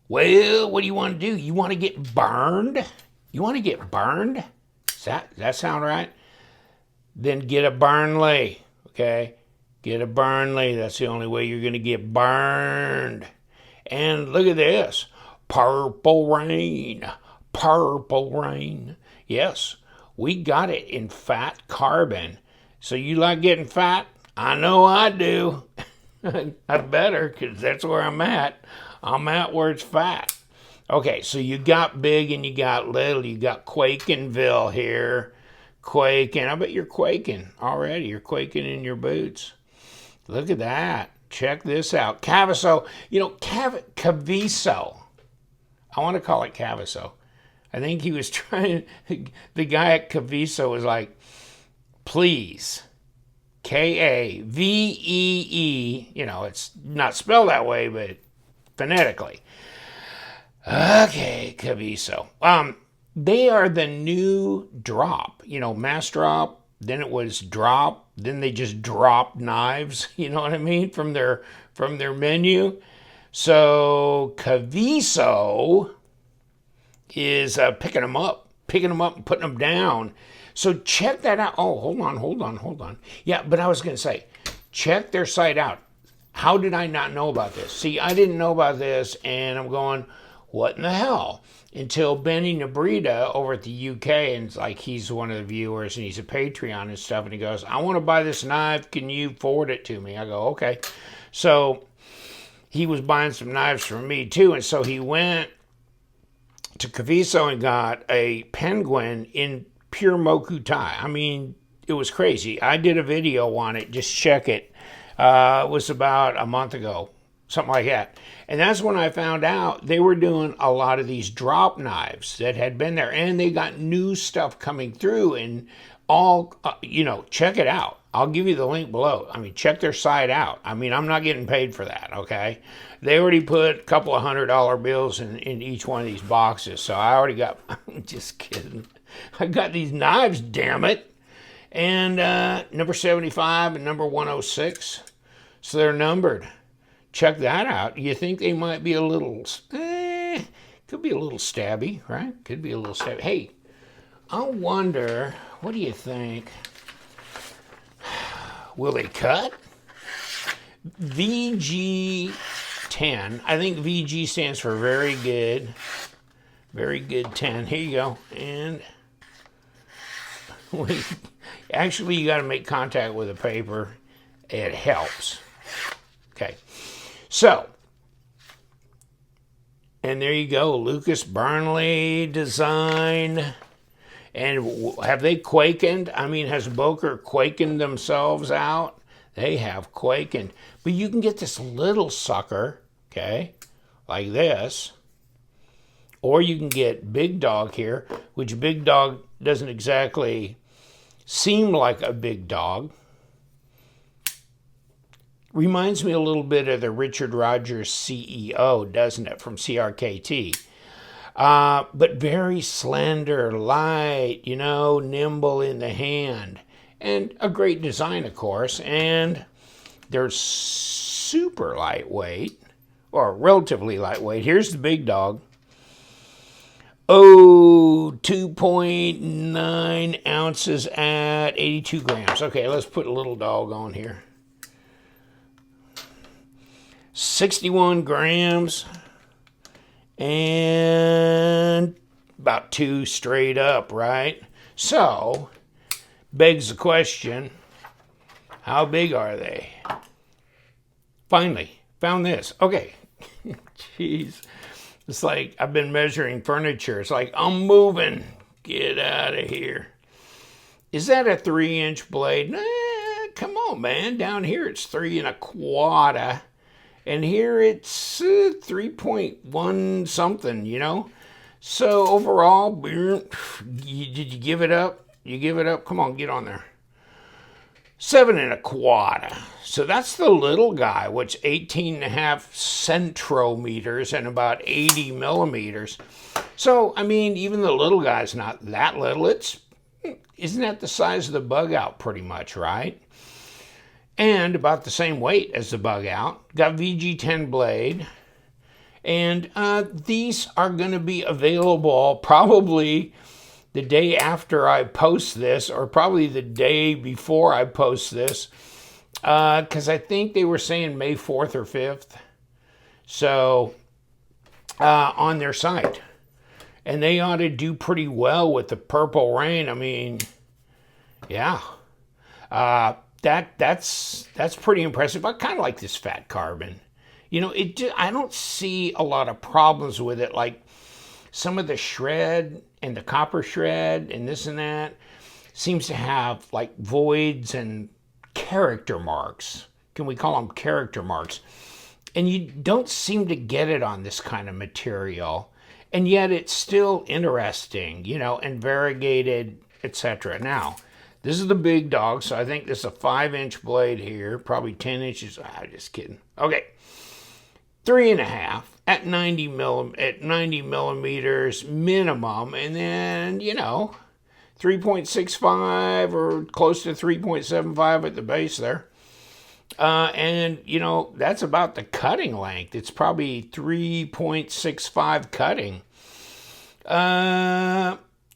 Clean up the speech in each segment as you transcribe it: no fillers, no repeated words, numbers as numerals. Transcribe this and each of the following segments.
Well, what do you want to do? You want to get burned? You want to get burned? Does that sound right? Then get a Burnley, okay? Get a Burnley. That's the only way you're going to get burned. And look at this. Purple rain. Purple rain. Yes, we got it in fat carbon. So you like getting fat? I know I do. I better, because that's where I'm at. I'm at where it's fat. Okay, so you got big and you got little. You got Quakenville here. Quaking. I bet you're quaking already. You're quaking in your boots. Look at that. Check this out. Kaviso. You know, Kaviso. I want to call it Kaviso. I think he was trying, the guy at Kaviso was like, please, K-A-V-E-E, you know, it's not spelled that way, but phonetically. Okay, Kaviso. They are the new drop, you know, mass drop, then it was drop, then they just dropped knives, you know what I mean, from their menu. So Kaviso is picking them up and putting them down. So check that out. Oh, hold on. Yeah, but I was going to say, check their site out. How did I not know about this? See, I didn't know about this, and I'm going, what in the hell? Until Benny Nabrita over at the UK, and it's like he's one of the viewers, and he's a Patreon and stuff, and he goes, I want to buy this knife. Can you forward it to me? I go, okay. So he was buying some knives from me, too, and so he went to Kaviso and got a penguin in pure Mokutai. I mean, it was crazy. I did a video on it. Just check it. It was about a month ago, something like that. And that's when I found out they were doing a lot of these drop knives that had been there. And they got new stuff coming through and all, you know, check it out. I'll give you the link below. I mean, check their site out. I mean, I'm not getting paid for that, okay? They already put a couple of $100 bills in each one of these boxes. So I already got, I'm just kidding. I got these knives, damn it. And number 75 and number 106. So they're numbered. Check that out. You think they might be a little, could be a little stabby, right? Could be a little stabby. Hey, I wonder, what do you think? Will they cut? VG10. I think VG stands for very good. Very good 10. Here you go. And actually, you got to make contact with the paper. It helps. Okay. So, and there you go. Lucas Burnley design. And have they quakened? I mean, has Boker quakened themselves out? They have quakened. But you can get this little sucker, okay, like this. Or you can get Big Dog here, which Big Dog doesn't exactly seem like a big dog. Reminds me a little bit of the Richard Rogers CEO, doesn't it, from CRKT. But very slender, light, you know, nimble in the hand. And a great design, of course. And they're super lightweight, or relatively lightweight. Here's the Big Dog. Oh, 2.9 ounces at 82 grams. Okay, let's put a little dog on here. 61 grams. And about 2 straight up, right? So, begs the question, how big are they? Finally, found this. Okay. Jeez. It's like I've been measuring furniture. It's like, I'm moving. Get out of here. Is that a 3-inch blade? Come on, man. Down here it's 3 1/4. And here it's 3.1 something, you know. So overall, did you give it up? You give it up? Come on, get on there. 7 1/4. So that's the little guy, which 18.5 centrometers and about 80 millimeters. So, I mean, even the little guy's not that little. Isn't that the size of the bug out pretty much, right? And about the same weight as the bug out. Got VG10 blade. And these are going to be available probably the day after I post this, or probably the day before I post this, because I think they were saying May 4th or 5th. So, on their site. And they ought to do pretty well with the Purple Rain. I mean, yeah. That's pretty impressive. I kind of like this fat carbon. I don't see a lot of problems with it, like some of the shred and the copper shred and this and that seems to have like voids and character marks. Can we call them character marks? And you don't seem to get it on this kind of material. And yet it's still interesting, and variegated, etc. Now, this is the big dog, so I think this is a 5-inch blade here, probably 10 inches. Just kidding. Okay. 3.5 at 90 millimeters minimum, and then 3.65 or close to 3.75 at the base there, and that's about the cutting length. It's probably 3.65 cutting.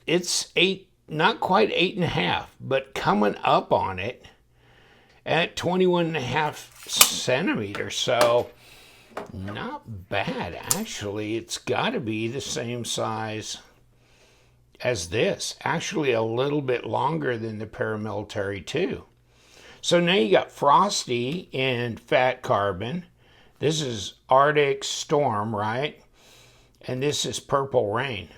It's 8, not quite 8.5, but coming up on it at 21.5 centimeters. So not bad, actually. It's got to be the same size as this. Actually, a little bit longer than the Paramilitary, too. So now you got Frosty and Fat Carbon. This is Arctic Storm, right? And this is Purple Rain.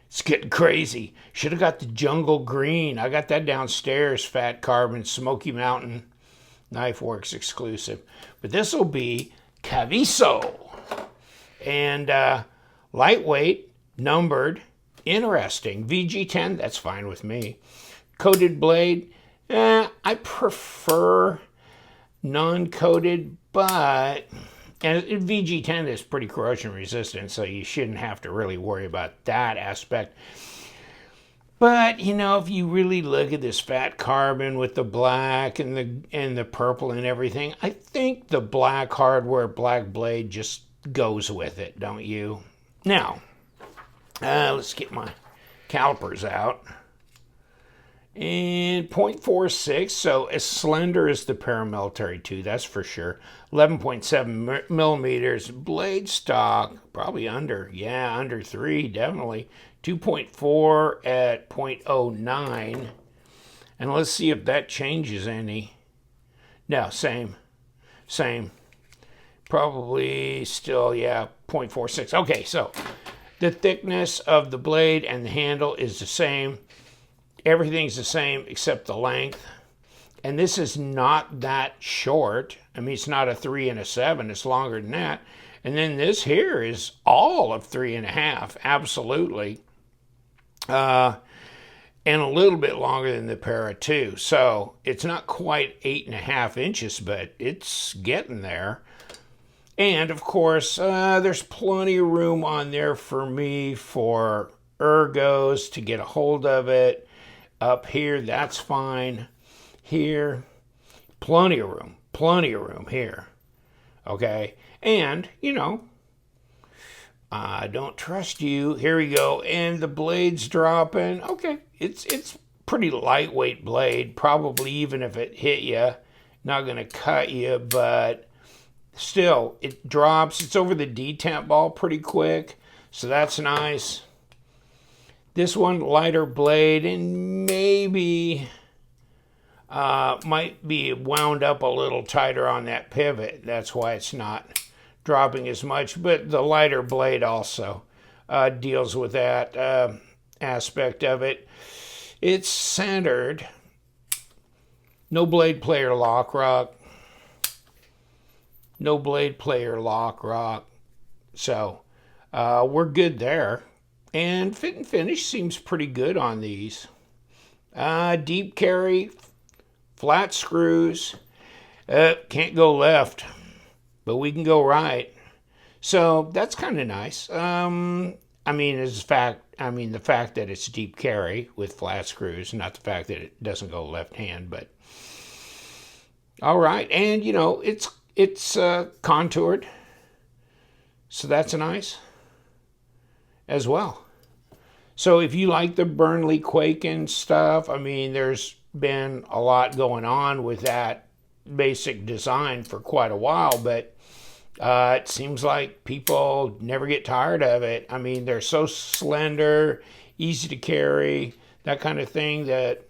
It's getting crazy. Should have got the Jungle Green. I got that downstairs, Fat Carbon, Smoky Mountain, Knife Works exclusive. But this will be Kaviso. And lightweight, numbered, interesting. VG10, that's fine with me. Coated blade, I prefer non-coated, but and VG10 is pretty corrosion resistant, so you shouldn't have to really worry about that aspect. But if you really look at this Fat Carbon with the black and the purple and everything, I think the black hardware, black blade just goes with it, don't you? Now, let's get my calipers out. And 0.46, so as slender as the Paramilitary 2, that's for sure. 11.7 millimeters. Blade stock, probably under 3, definitely. 2.4 at 0.09. And let's see if that changes any. No, same. Probably still, 0.46. Okay, so the thickness of the blade and the handle is the same. Everything's the same except the length. And this is not that short. I mean, it's not a 3 and a 7. It's longer than that. And then this here is all of 3.5. Absolutely. And a little bit longer than the Para 2. So it's not quite 8.5 inches, but it's getting there. And of course, there's plenty of room on there for me for ergos to get a hold of it. Up here, that's fine. Here, plenty of room here. Okay, and I don't trust you. Here we go, and the blade's dropping. Okay, it's pretty lightweight blade. Probably even if it hit you, not gonna cut you, but still, it drops. It's over the detent ball pretty quick, so that's nice. This one, lighter blade, and maybe might be wound up a little tighter on that pivot. That's why it's not dropping as much. But the lighter blade also deals with that aspect of it. It's centered. No blade player lock rock. No blade player lock rock. So we're good there. And fit and finish seems pretty good on these. Deep carry, flat screws. Can't go left, but we can go right. So that's kind of nice. The fact that it's deep carry with flat screws, not the fact that it doesn't go left hand, but all right. And it's contoured. So that's nice as well. So if you like the Boker Kwaiken stuff, I mean, there's been a lot going on with that basic design for quite a while, but it seems like people never get tired of it. I mean, they're so slender, easy to carry, that kind of thing that,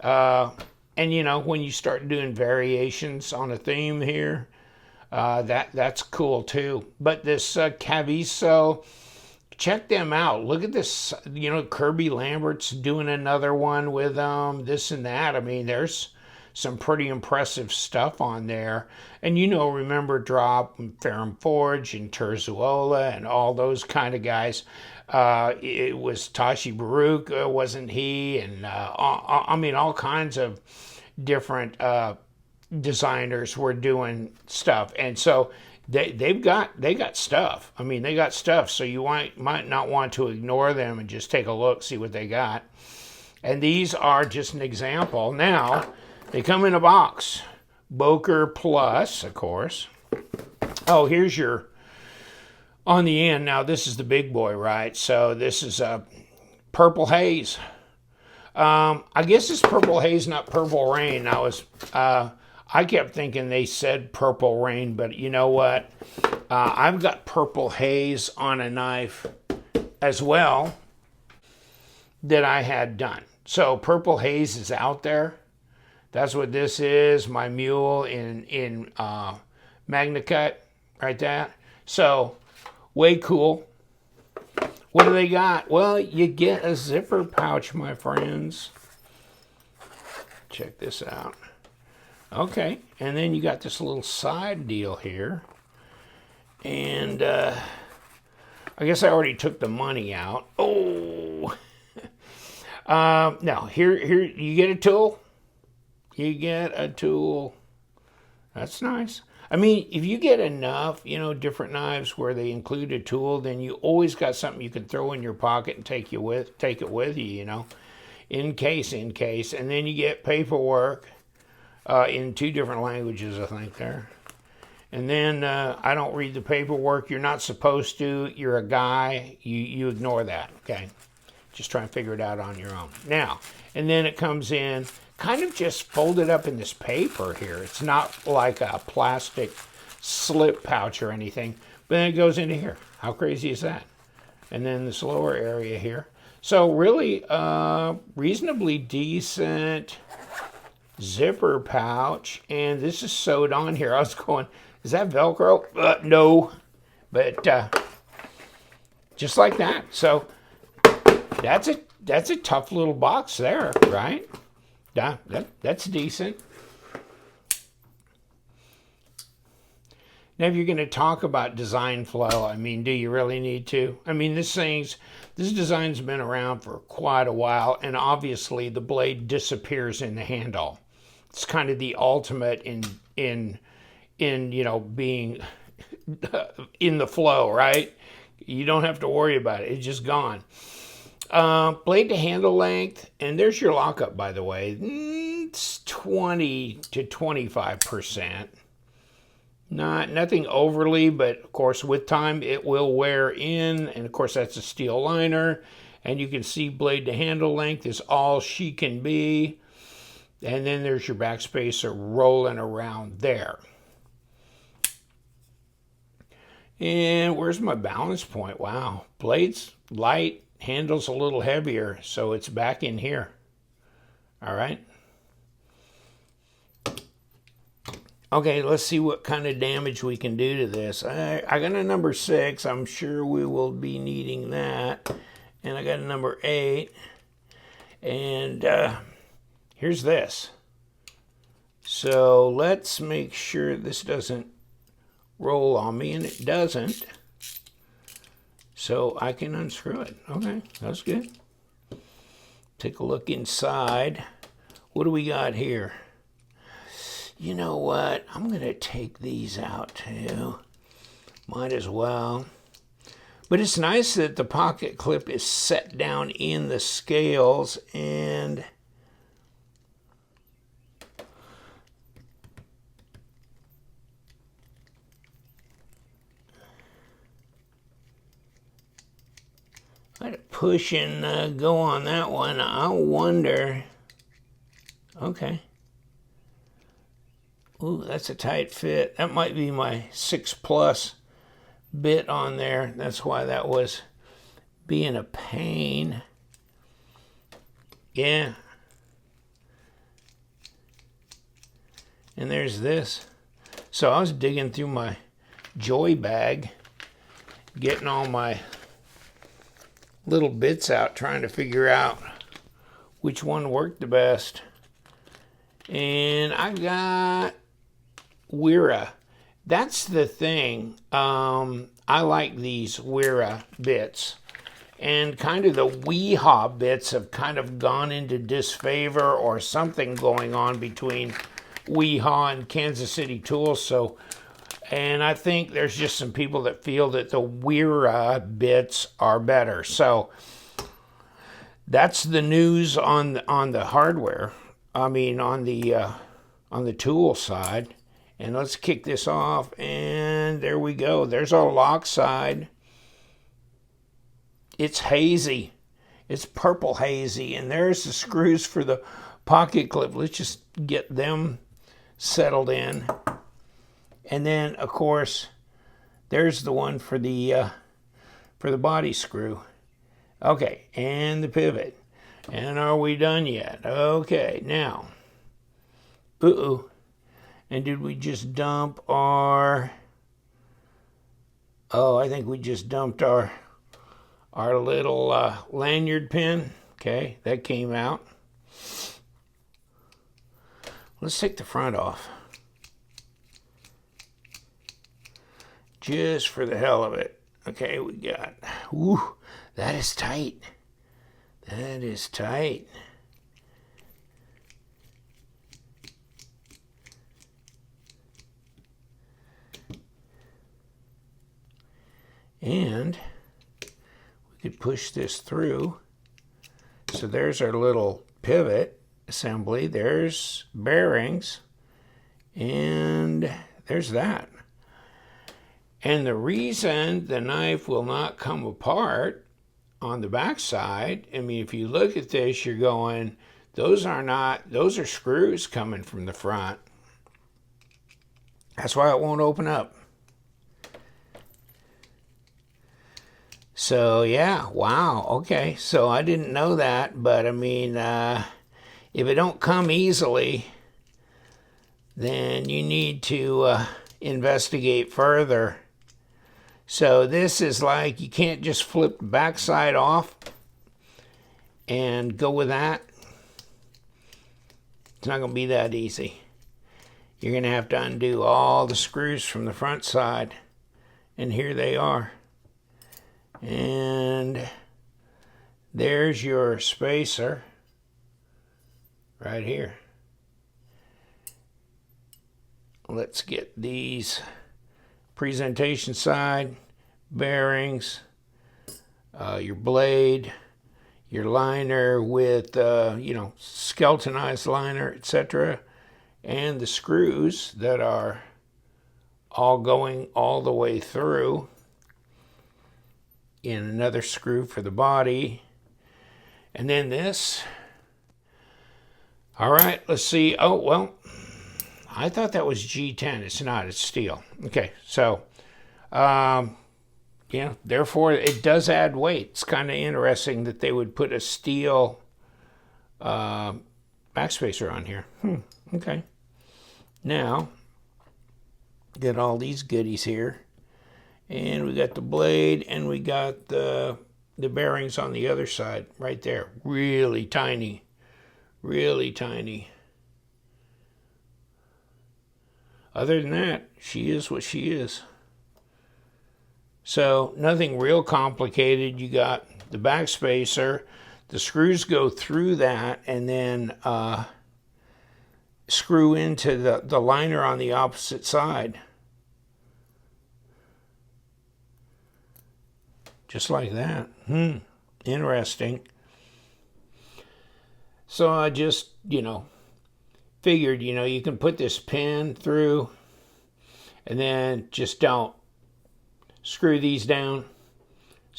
and you know, when you start doing variations on a theme here, that's cool too. But this Kaviso, check them out. Look at this. You know, Kirby Lambert's doing another one with this and that. I mean, there's some pretty impressive stuff on there. And you know, remember Drop and Ferrum Forge and Terzuola and all those kind of guys. It was Tashi Baruch, wasn't he? And I mean, all kinds of different designers were doing stuff. And so they got stuff. I mean, they got stuff. So you might not want to ignore them and just take a look, see what they got. And these are just an example. Now, they come in a box. Boker Plus, of course. Oh, here's your, on the end, now this is the big boy, right? So this is a Purple Haze. I guess it's Purple Haze, not Purple Rain. I kept thinking they said Purple Rain, but you know what? I've got Purple Haze on a knife as well that I had done. So Purple Haze is out there. That's what this is, my mule in Magna Cut, right there. So, way cool. What do they got? Well, you get a zipper pouch, my friends. Check this out. Okay, and then you got this little side deal here. And I guess I already took the money out. Oh! Now, here, you get a tool. You get a tool. That's nice. I mean, if you get enough, you know, different knives where they include a tool, then you always got something you can throw in your pocket and take it with you, you know, in case. And then you get paperwork in 2 different languages, I think there. And then I don't read the paperwork. You're not supposed to. You're a guy. You ignore that, okay? Just try and figure it out on your own. Now, and then it comes in kind of just folded up in this paper here. It's not like a plastic slip pouch or anything, but then it goes into here. How crazy is that? And then this lower area here. So really reasonably decent zipper pouch. And this is sewed on here. I was going, is that Velcro? No. But just like that. So that's a tough little box there, right? Yeah, that's decent. Now, if you're going to talk about design flow, I mean, do you really need to? I mean, this design's been around for quite a while, and obviously the blade disappears in the handle. It's kind of the ultimate in you know, being in the flow, right? You don't have to worry about it. It's just gone. Blade to handle length, and there's your lockup, by the way. It's 20 to 25%. Nothing overly, but of course with time it will wear in, and of course that's a steel liner, and you can see blade to handle length is all she can be. And then there's your backspacer rolling around there. And where's my balance point? Wow, blade's light, handle's a little heavier, so it's back in here. All right. Okay, let's see what kind of damage we can do to this. I got a number 6. I'm sure we will be needing that. And I got a number 8. And here's this. So let's make sure this doesn't roll on me, and it doesn't. So I can unscrew it. Okay, that's good. Take a look inside. What do we got here? You know what? I'm going to take these out too. Might as well. But it's nice that the pocket clip is set down in the scales, and push and go on that one. I wonder. Okay. Ooh, that's a tight fit. That might be my 6+ bit on there. That's why that was being a pain. Yeah. And there's this. So I was digging through my joy bag, getting all my little bits out, trying to figure out which one worked the best. And I got Wera. That's the thing. I like these Wera bits. And kind of the Weehaw bits have kind of gone into disfavor, or something going on between Weehaw and Kansas City Tools. So, and I think there's just some people that feel that the Wera bits are better. So that's the news on the hardware. I mean, on the tool side. And let's kick this off, and there we go. There's our lock side. It's hazy. It's purple hazy. And there's the screws for the pocket clip. Let's just get them settled in. And then, of course, there's the one for the body screw. Okay, and the pivot. And are we done yet? Okay, now. Uh-oh. And did we just dump our... Oh, I think we just dumped our little lanyard pin. Okay, that came out. Let's take the front off. Just for the hell of it. Okay, we got... Whew, that is tight. That is tight. And we could push this through. So there's our little pivot assembly. There's bearings. And there's that. And the reason the knife will not come apart on the back side, I mean, if you look at this, you're going, those are screws coming from the front. That's why it won't open up. So, yeah, wow, okay. So I didn't know that, but I mean, if it don't come easily, then you need to investigate further. So this is like, you can't just flip the backside off and go with that. It's not going to be that easy. You're going to have to undo all the screws from the front side. And here they are. And there's your spacer right here. Let's get these presentation side, bearings, your blade, your liner with, skeletonized liner, etc. And the screws that are all going all the way through. In another screw for the body. And then this. All right, let's see. Oh, well, I thought that was G10. It's not, it's steel. Okay, so, therefore it does add weight. It's kind of interesting that they would put a steel backspacer on here. Okay. Now, get all these goodies here. And we got the blade, and we got the bearings on the other side, right there. Really tiny. Really tiny. Other than that, she is what she is. So, nothing real complicated. You got the backspacer. The screws go through that, and then screw into the liner on the opposite side. Just like that. Interesting. So I just, figured, you can put this pin through and then just don't screw these down.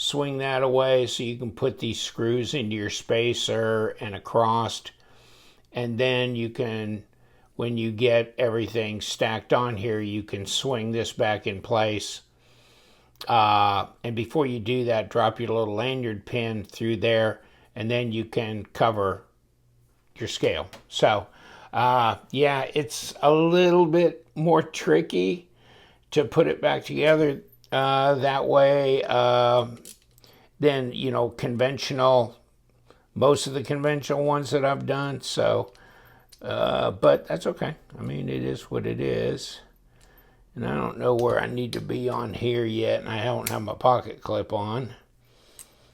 swing that away so you can put these screws into your spacer and across. And then you can, when you get everything stacked on here, you can swing this back in place. And before you do that, drop your little lanyard pin through there, and then you can cover your scale. So, yeah, it's a little bit more tricky to put it back together that way than, conventional, most of the conventional ones that I've done. So, but that's okay. I mean, it is what it is. And I don't know where I need to be on here yet, and I don't have my pocket clip on.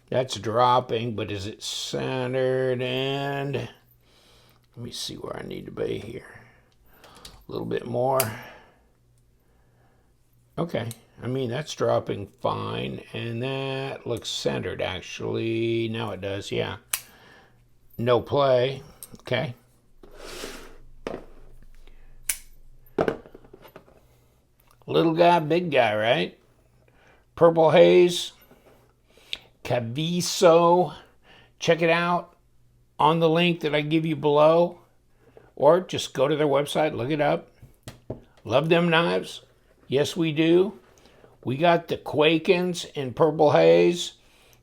That's dropping, but is it centered? And let me see where I need to be here. A little bit more. Okay, I mean, that's dropping fine, and that looks centered, actually. Now it does, yeah. No play, okay. Little guy, big guy, right? Purple Haze, Kaviso. Check it out on the link that I give you below, or just go to their website, look it up. Love them knives. Yes, we do. We got the Kwaikens in Purple Haze.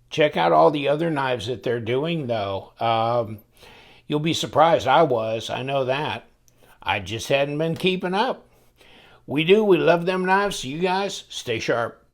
Check out all the other knives that they're doing, though. You'll be surprised. I know that. I just hadn't been keeping up. We do. We love them knives. So you guys, stay sharp.